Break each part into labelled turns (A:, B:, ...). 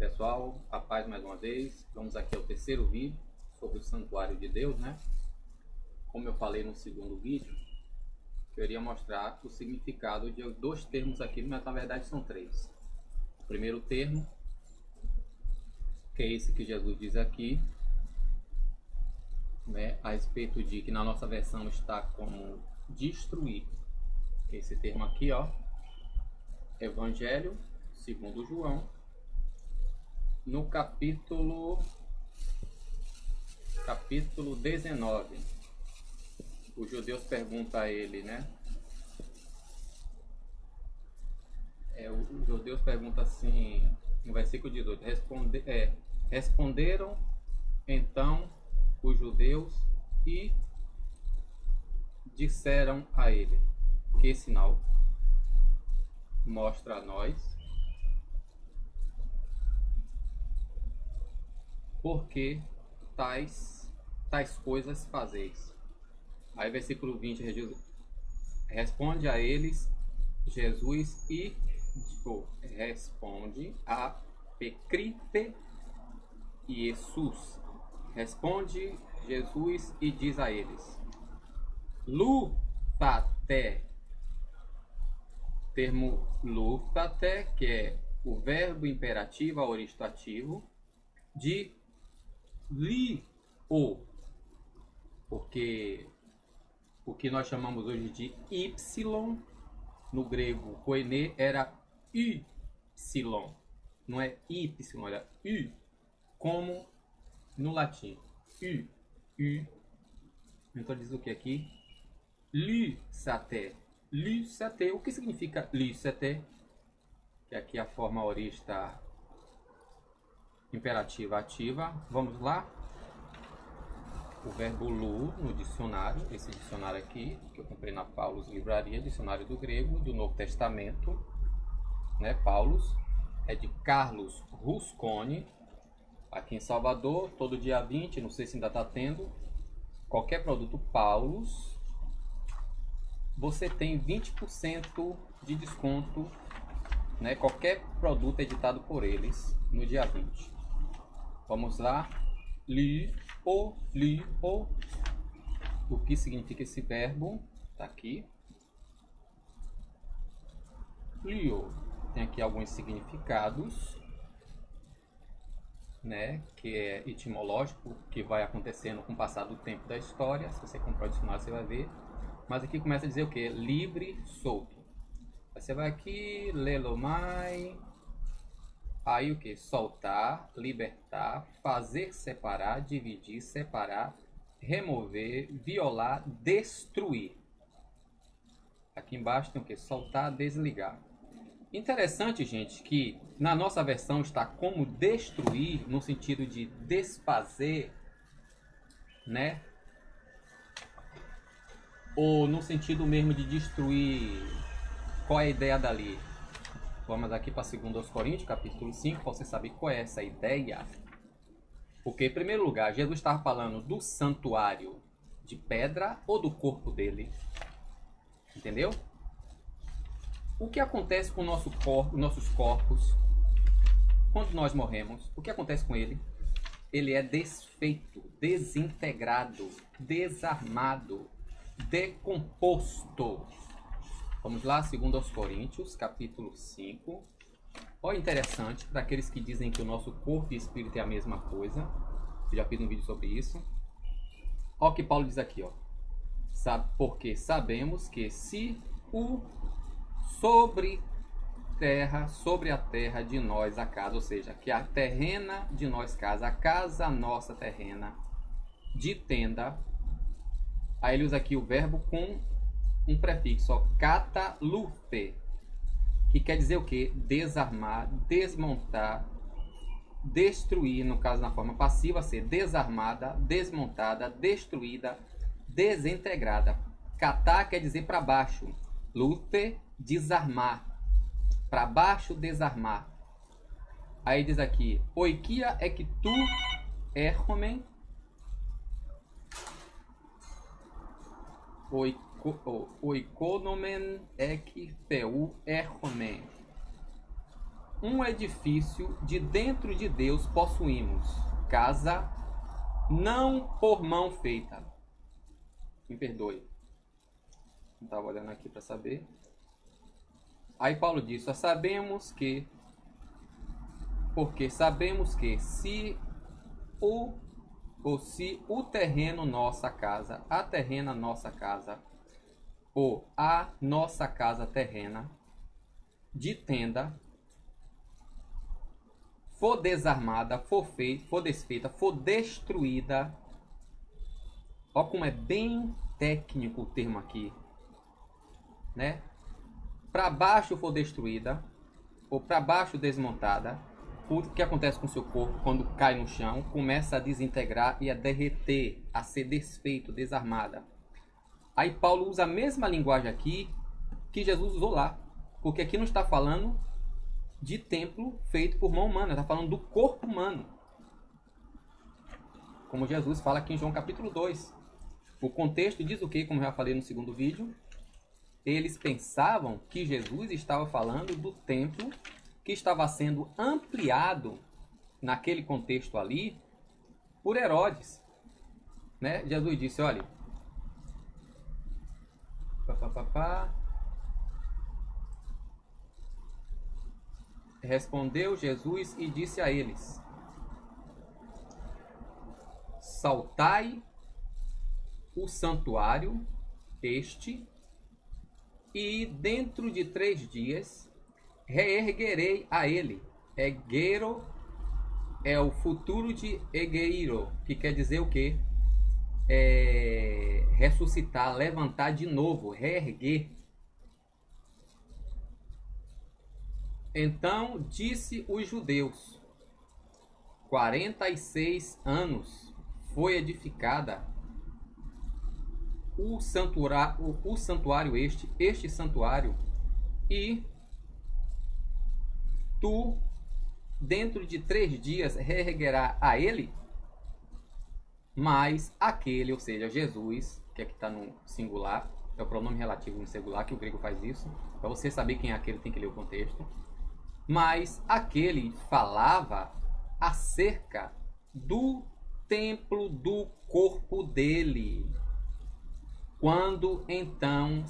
A: pessoal, a paz mais uma vez. Vamos aqui ao terceiro vídeo sobre o santuário de Deus, né? Como eu falei no segundo vídeo, eu iria mostrar o significado de dois termos aqui, mas na verdade são três. O primeiro termo, que é esse que Jesus diz aqui, né? A respeito de que na nossa versão está como destruir. Esse termo aqui, ó, Evangelho segundo João, no capítulo 19, os judeus perguntam a ele, né? Os judeus perguntam assim, no versículo 18, responderam então os judeus e disseram a ele: que sinal mostra a nós? Porque tais coisas fazeis. Aí versículo 20, responde a eles Jesus e responde a Pecrite e Jesus. Responde Jesus e diz a eles: Lupate. Termo lupate, que é o verbo imperativo aoristativo de li-o, porque o que nós chamamos hoje de y, no grego koine era y, não é y, era y, como no latim, y. Então diz o que aqui? Lysate. Lysate, o que significa lysate? Que aqui a forma aorista imperativa ativa. Vamos lá? O verbo lu no dicionário, esse dicionário aqui, que eu comprei na Paulus Livraria, dicionário do grego, do Novo Testamento, né? Paulus, é de Carlos Rusconi, aqui em Salvador, todo dia 20, não sei se ainda está tendo, qualquer produto Paulus, você tem 20% de desconto, né? Qualquer produto editado por eles, no dia 20. Vamos lá? Li-o. O que significa esse verbo? Tá aqui. Li-o. Tem aqui alguns significados, né? Que é etimológico, que vai acontecendo com o passar do tempo da história. Se você comprar o dicionário, você vai ver. Mas aqui começa a dizer o que? Livre, solto. Aí você vai aqui, lelomai. Aí o que? Soltar, libertar, fazer separar, dividir, separar, remover, violar, destruir. Aqui embaixo tem o que? Soltar, desligar. Interessante, gente, que na nossa versão está como destruir, no sentido de desfazer, né? Ou no sentido mesmo de destruir. Qual é a ideia dali? Vamos aqui para 2 Coríntios, capítulo 5, para você saber qual é essa ideia. Porque, em primeiro lugar, Jesus estava falando do santuário de pedra ou do corpo dele. Entendeu? O que acontece com o nosso corpo, nossos corpos, quando nós morremos? O que acontece com ele? Ele é desfeito, desintegrado, desarmado, decomposto. Vamos lá, 2 Coríntios, capítulo 5. Olha, interessante, para aqueles que dizem que o nosso corpo e espírito é a mesma coisa. Eu já fiz um vídeo sobre isso. Olha o que Paulo diz aqui, ó. Porque sabemos que se o sobre a terra de nós a casa, ou seja, que a terrena de nós casa, a casa nossa terrena, de tenda, aí ele usa aqui o verbo com um prefixo, ó, katalupe, que quer dizer o que? Desarmar, desmontar, destruir, no caso na forma passiva, ser desarmada, desmontada, destruída, desintegrada. Kata quer dizer para baixo, lupe, desarmar, para baixo, desarmar. Aí diz aqui, oikia é que tu erromen, oikonomen ek theu erromen. um edifício de dentro de Deus possuímos, casa não por mão feita. Me perdoe. Não estava olhando aqui para saber. Aí Paulo diz, porque sabemos que se o terreno nossa casa, a terrena nossa casa, ou a nossa casa terrena, de tenda, for desarmada, for desfeita, for destruída, ó como é bem técnico o termo aqui, né? Para baixo for destruída, ou para baixo desmontada, o que acontece com o seu corpo quando cai no chão? Começa a desintegrar e a derreter, a ser desfeito, desarmada. Aí Paulo usa a mesma linguagem aqui que Jesus usou lá, porque aqui não está falando de templo feito por mão humana, está falando do corpo humano. Como Jesus fala aqui em João capítulo 2. O contexto diz o que, como eu já falei no segundo vídeo? Eles pensavam que Jesus estava falando do templo que estava sendo ampliado naquele contexto ali por Herodes. Né? Jesus disse, olha, respondeu Jesus e disse a eles, saltai o santuário e dentro de 3 dias reerguerei a ele. Erguero é o futuro de egeiro, que quer dizer o quê? Ressuscitar, levantar de novo, reerguer. Então disse os judeus, 46 anos foi edificada o santuário este santuário, e tu dentro de 3 dias reerguerá a ele. Mas aquele, ou seja, Jesus, que aqui está no singular, é o pronome relativo no singular, que o grego faz isso. Para você saber quem é aquele, tem que ler o contexto. Mas aquele falava acerca do templo do corpo dele. Quando então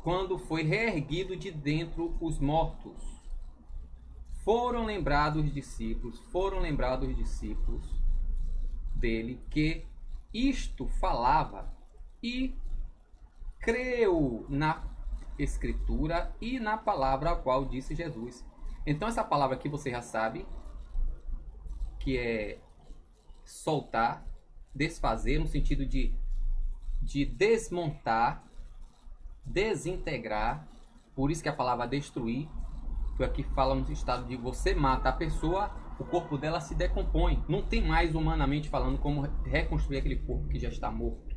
A: quando foi reerguido de dentro os mortos, foram lembrados os discípulos dele que isto falava, e creu na escritura e na palavra a qual disse Jesus. Então essa palavra aqui você já sabe que é soltar, desfazer, no sentido de desmontar, desintegrar. Por isso que a palavra destruir, que aqui fala no estado de você mata a pessoa, o corpo dela se decompõe. Não tem mais, humanamente falando, como reconstruir aquele corpo que já está morto.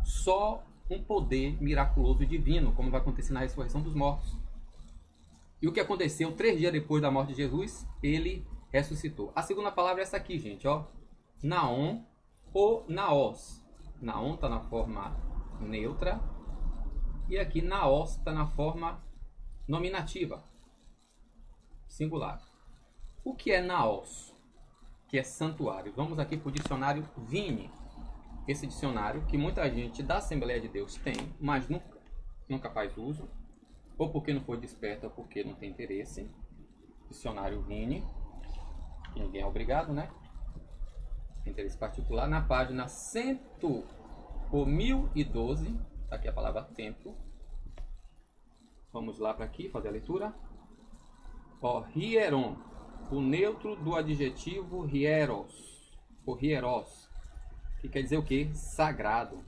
A: Só um poder miraculoso e divino, como vai acontecer na ressurreição dos mortos. E o que aconteceu 3 dias depois da morte de Jesus? Ele ressuscitou. A segunda palavra é essa aqui, gente, ó. Naon ou naos. Naon está na forma neutra e aqui naos está na forma nominativa, singular. O que é naos? Que é santuário. Vamos aqui para o dicionário Vini. Esse dicionário que muita gente da Assembleia de Deus tem, mas nunca faz uso, ou porque não foi desperto, ou porque não tem interesse. Dicionário Vini, que ninguém é obrigado, né? Interesse particular, na página 1012, tá aqui a palavra templo. Vamos lá para aqui fazer a leitura. Ó, hieron, o neutro do adjetivo hieros, ou hieros, que quer dizer o que? Sagrado.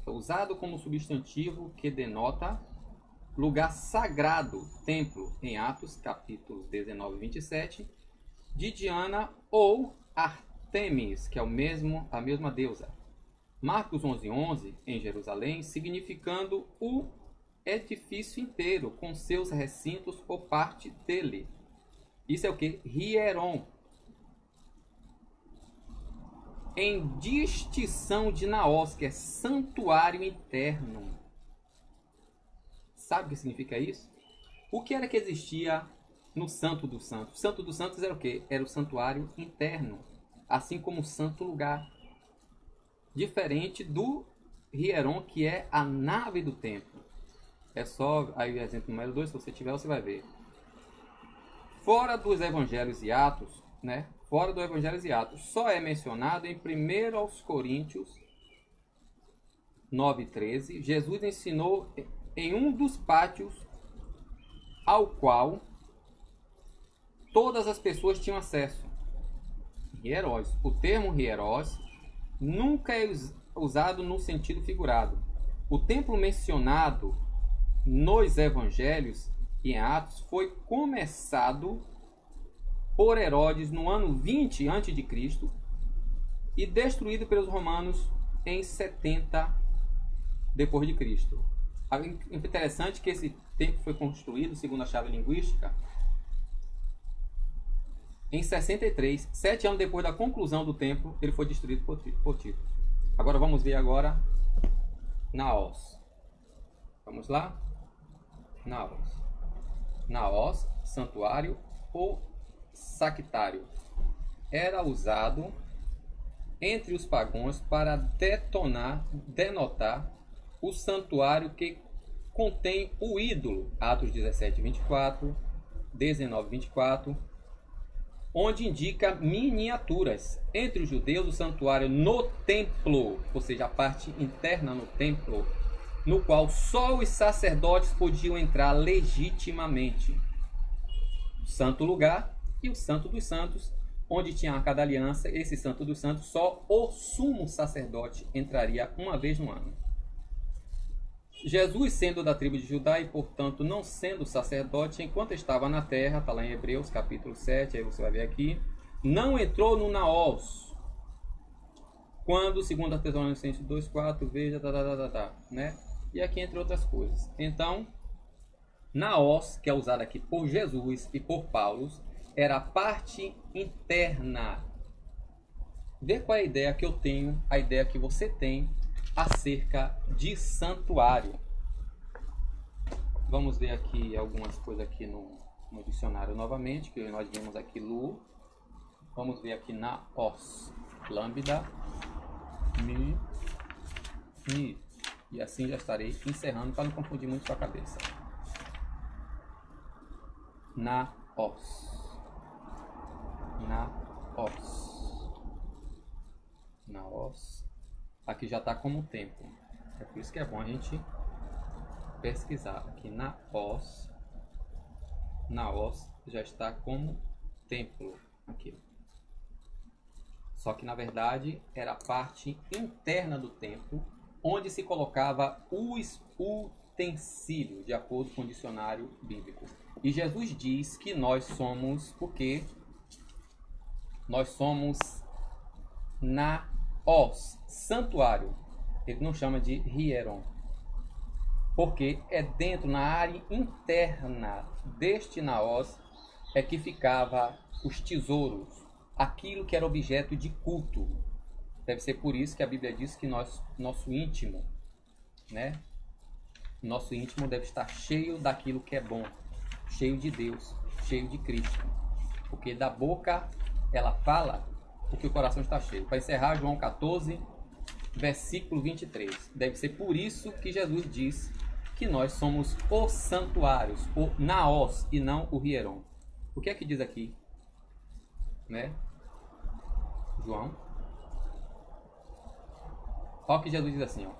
A: É usado como substantivo que denota lugar sagrado, templo, em Atos, capítulos 19 e 27, de Diana ou Artemis, que é a mesma deusa. Marcos 11:11, em Jerusalém, significando o edifício inteiro, com seus recintos ou parte dele. Isso é o que? Hieron. Em distinção de naos, que é santuário interno. Sabe o que significa isso? O que era que existia no Santo dos Santos. O Santo dos Santos era o quê? Era o santuário interno, assim como o santo lugar. Diferente do Hieron, que é a nave do templo. É só, aí o exemplo número 2, se você tiver, você vai ver. Fora dos Evangelhos e Atos, né? Fora do Evangelhos e Atos, só é mencionado em 1 aos Coríntios 9:13. Jesus ensinou em um dos pátios ao qual todas as pessoas tinham acesso. Hieros. O termo hieros nunca é usado no sentido figurado. O templo mencionado nos Evangelhos e em Atos foi começado por Herodes no ano 20 a.C. e destruído pelos romanos em 70 depois de Cristo. É interessante que esse templo foi construído, segundo a chave linguística, em 63, 7 anos depois da conclusão do templo, ele foi destruído por Tito. Agora vamos ver agora Naós. Vamos lá? Naós. Naós, santuário ou sactário, era usado entre os pagãos para denotar o santuário que contém o ídolo. Atos 17:24, 19:24, onde indica miniaturas. Entre os judeus, o santuário no templo, ou seja, a parte interna no templo, no qual só os sacerdotes podiam entrar legitimamente. O santo lugar e o santo dos santos, onde tinha a Arca da Aliança. Esse santo dos santos, só o sumo sacerdote entraria uma vez no ano. Jesus, sendo da tribo de Judá e, portanto, não sendo sacerdote, enquanto estava na terra, está lá em Hebreus, capítulo 7, aí você vai ver aqui, não entrou no Naós. Quando, segundo a Tessalonicenses 2:4, veja, né? E aqui, entre outras coisas. Então, Naós, que é usado aqui por Jesus e por Paulo, era a parte interna. Vê qual é a ideia que eu tenho, a ideia que você tem acerca de santuário. Vamos ver aqui algumas coisas aqui no dicionário novamente, que nós vimos aqui Lu. Vamos ver aqui Naós, lambda, mi. E assim já estarei encerrando para não confundir muito sua cabeça. Naós. Naós. Aqui já está como tempo. É por isso que é bom a gente pesquisar. Aqui Naós já está como templo. Aqui. Só que na verdade era a parte interna do templo, onde se colocava os utensílios, de acordo com o dicionário bíblico. E Jesus diz que nós somos o quê? Nós somos Naós, santuário. Ele não chama de Hieron, porque é dentro, na área interna deste Naós, é que ficava os tesouros, aquilo que era objeto de culto. Deve ser por isso que a Bíblia diz que nosso íntimo, né? Nosso íntimo deve estar cheio daquilo que é bom, cheio de Deus, cheio de Cristo. Porque da boca ela fala o que o coração está cheio. Para encerrar, João 14, versículo 23. Deve ser por isso que Jesus diz que nós somos os santuários, o Naós, e não o Hieron. O que é que diz aqui? Né? João. Olha o que Jesus diz assim, ó.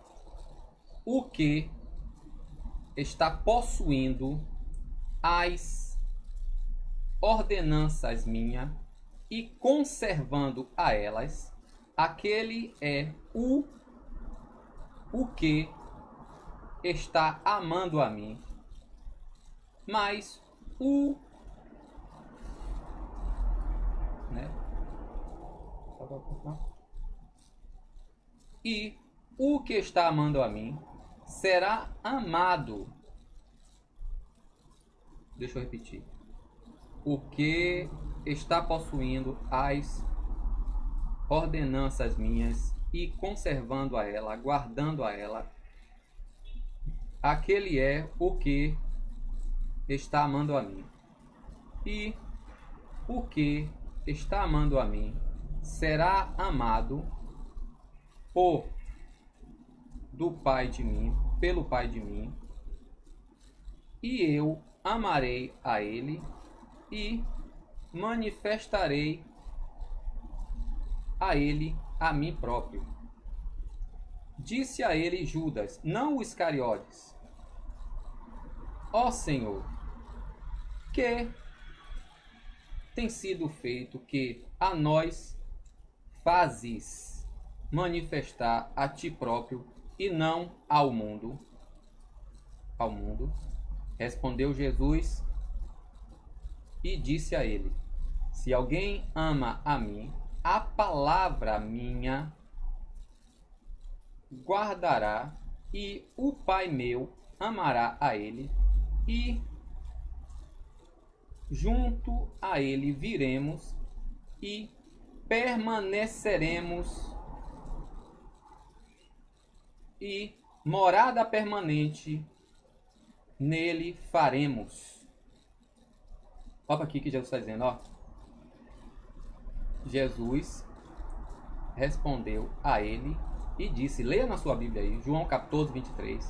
A: O que está possuindo as ordenanças minhas e conservando a elas, aquele é o que está amando a mim, mas né? E o que está amando a mim será amado. Deixa eu repetir. O que está possuindo as ordenanças minhas e conservando a ela, guardando a ela, aquele é o que está amando a mim. E o que está amando a mim será amado pelo Pai de mim, e eu amarei a ele e manifestarei a ele a mim próprio. Disse a ele Judas, não o Iscariotes: ó Senhor, que tem sido feito que a nós fazes manifestar a ti próprio e não ao mundo? Respondeu Jesus e disse a ele: se alguém ama a mim, a palavra minha guardará, e o Pai meu amará a ele, e junto a ele viremos e permaneceremos, e morada permanente nele faremos. Olha aqui que Jesus está dizendo, ó. Jesus respondeu a ele e disse, leia na sua Bíblia aí, João 14, 23.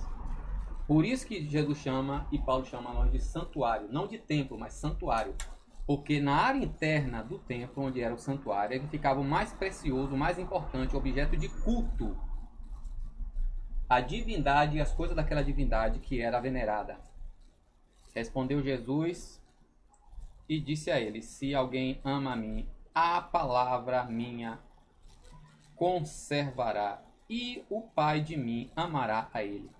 A: Por isso que Jesus chama, e Paulo chama nós de santuário, não de templo, mas santuário. Porque na área interna do templo, onde era o santuário, ele ficava o mais precioso, o mais importante, o objeto de culto. A divindade e as coisas daquela divindade que era venerada. Respondeu Jesus e disse a ele, se alguém ama a mim, a palavra minha conservará, e o Pai de mim amará a ele.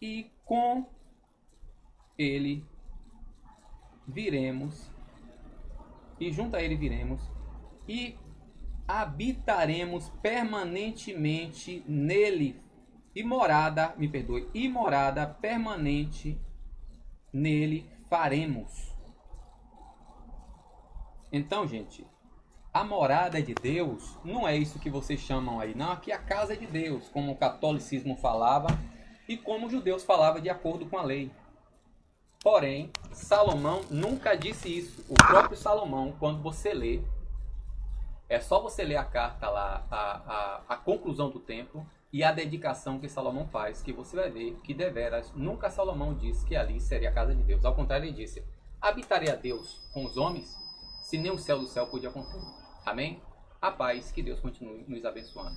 A: E com ele viremos, e junto a ele viremos, e habitaremos permanentemente nele, e morada permanente nele faremos. Então, gente, a morada de Deus não é isso que vocês chamam aí, não. Aqui é a casa de Deus, como o catolicismo falava e como os judeus falavam de acordo com a lei. Porém, Salomão nunca disse isso. O próprio Salomão, quando você lê, é só você ler a carta lá, a conclusão do templo e a dedicação que Salomão faz, que você vai ver que deveras nunca Salomão disse que ali seria a casa de Deus. Ao contrário, ele disse, habitaria Deus com os homens, se nem o céu do céu podia conter. Amém? A paz, que Deus continue nos abençoando.